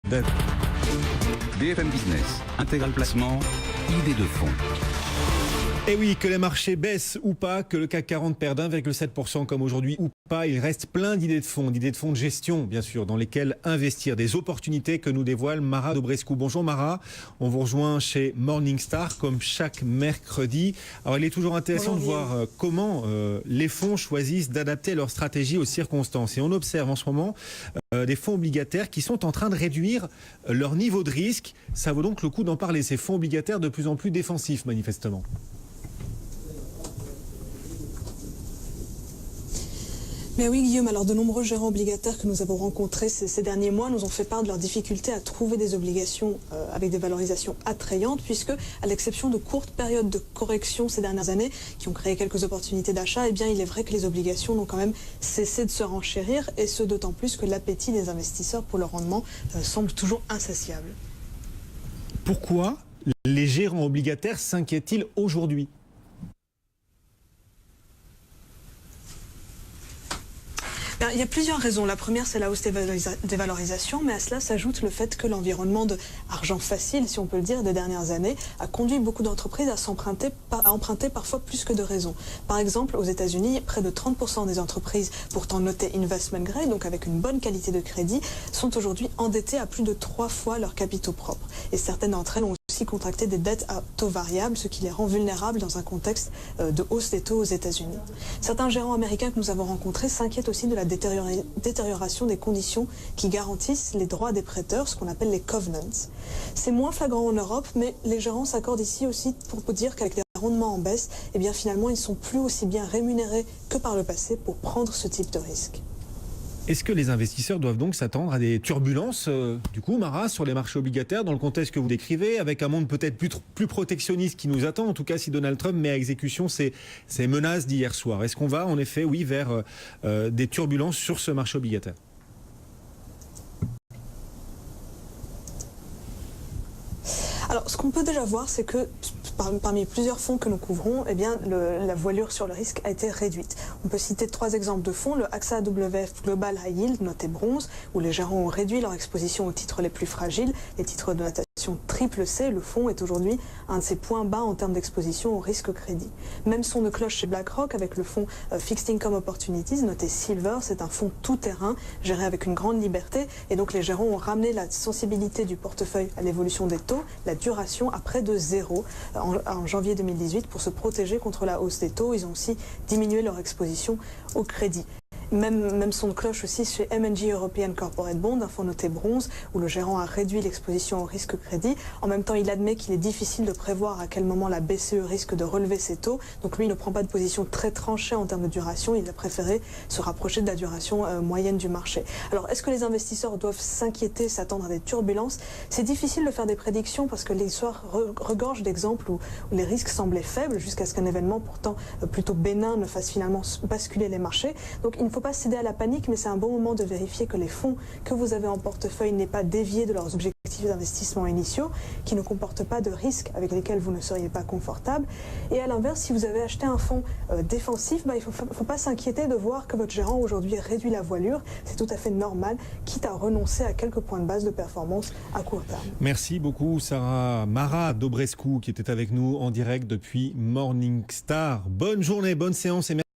BFM Business, intégral placement, idée de fonds. Et oui, que les marchés baissent ou pas, que le CAC 40 perde 1,7% comme aujourd'hui ou pas, il reste plein d'idées de fonds de gestion, bien sûr, dans lesquelles investir. Des opportunités que nous dévoile Mara Dobrescu. Bonjour Mara, on vous rejoint chez Morningstar comme chaque mercredi. Alors il est toujours intéressant de voir comment les fonds choisissent d'adapter leur stratégie aux circonstances. Et on observe en ce moment des fonds obligataires qui sont en train de réduire leur niveau de risque. Ça vaut donc le coup d'en parler, ces fonds obligataires de plus en plus défensifs manifestement. Mais oui Guillaume, alors de nombreux gérants obligataires que nous avons rencontrés ces derniers mois nous ont fait part de leur difficulté à trouver des obligations avec des valorisations attrayantes, puisque à l'exception de courtes périodes de correction ces dernières années qui ont créé quelques opportunités d'achat, eh bien il est vrai que les obligations n'ont quand même cessé de se renchérir, et ce d'autant plus que l'appétit des investisseurs pour le rendement semble toujours insatiable. Pourquoi les gérants obligataires s'inquiètent-ils aujourd'hui ? Il y a plusieurs raisons. La première, c'est la hausse des valorisations, mais à cela s'ajoute le fait que l'environnement de argent facile, si on peut le dire, des dernières années, a conduit beaucoup d'entreprises à emprunter parfois plus que de raison. Par exemple, aux États-Unis, près de 30% des entreprises pourtant notées investment grade, donc avec une bonne qualité de crédit, sont aujourd'hui endettées à plus de 3 fois leurs capitaux propres. Et certaines d'entre elles ont aussi contracté des dettes à taux variables, ce qui les rend vulnérables dans un contexte de hausse des taux aux États-Unis. Certains gérants américains que nous avons rencontrés s'inquiètent aussi de la détérioration des conditions qui garantissent les droits des prêteurs, ce qu'on appelle les covenants. C'est moins flagrant en Europe, mais les gérants s'accordent ici aussi pour dire qu'avec les rendements en baisse, eh bien finalement ils ne sont plus aussi bien rémunérés que par le passé pour prendre ce type de risque. Est-ce que les investisseurs doivent donc s'attendre à des turbulences, du coup, Mara, sur les marchés obligataires, dans le contexte que vous décrivez, avec un monde peut-être plus protectionniste qui nous attend, en tout cas si Donald Trump met à exécution ces menaces d'hier soir? Est-ce qu'on va, en effet, oui, vers des turbulences sur ce marché obligataire? Alors, ce qu'on peut déjà voir, c'est que parmi plusieurs fonds que nous couvrons, eh bien, la voilure sur le risque a été réduite. On peut citer 3 exemples de fonds. Le AXA WF Global High Yield, noté bronze, où les gérants ont réduit leur exposition aux titres les plus fragiles, les titres de notation triple C. Le fonds est aujourd'hui un de ses points bas en termes d'exposition au risque crédit. Même son de cloche chez BlackRock avec le fonds Fixed Income Opportunities, noté Silver. C'est un fonds tout-terrain, géré avec une grande liberté, et donc les gérants ont ramené la sensibilité du portefeuille à l'évolution des taux, la duration à près de 0 en janvier 2018 pour se protéger contre la hausse des taux. Ils ont aussi diminué leur exposition au crédit. Même son de cloche aussi chez M&G European Corporate Bond, un fonds noté bronze, où le gérant a réduit l'exposition au risque crédit. En même temps, il admet qu'il est difficile de prévoir à quel moment la BCE risque de relever ses taux. Donc lui, il ne prend pas de position très tranchée en termes de duration. Il a préféré se rapprocher de la duration moyenne du marché. Alors, est-ce que les investisseurs doivent s'inquiéter, s'attendre à des turbulences? C'est difficile de faire des prédictions parce que l'histoire regorge d'exemples où les risques semblaient faibles jusqu'à ce qu'un événement pourtant plutôt bénin ne fasse finalement basculer les marchés. Donc, il ne faut pas céder à la panique, mais c'est un bon moment de vérifier que les fonds que vous avez en portefeuille n'aient pas dévié de leurs objectifs d'investissement initiaux, qui ne comportent pas de risques avec lesquels vous ne seriez pas confortable. Et à l'inverse, si vous avez acheté un fonds défensif, il ne faut pas s'inquiéter de voir que votre gérant aujourd'hui réduit la voilure. C'est tout à fait normal, quitte à renoncer à quelques points de base de performance à court terme. Merci beaucoup Sarah. Mara Dobrescu qui était avec nous en direct depuis Morningstar. Bonne journée, bonne séance et merci.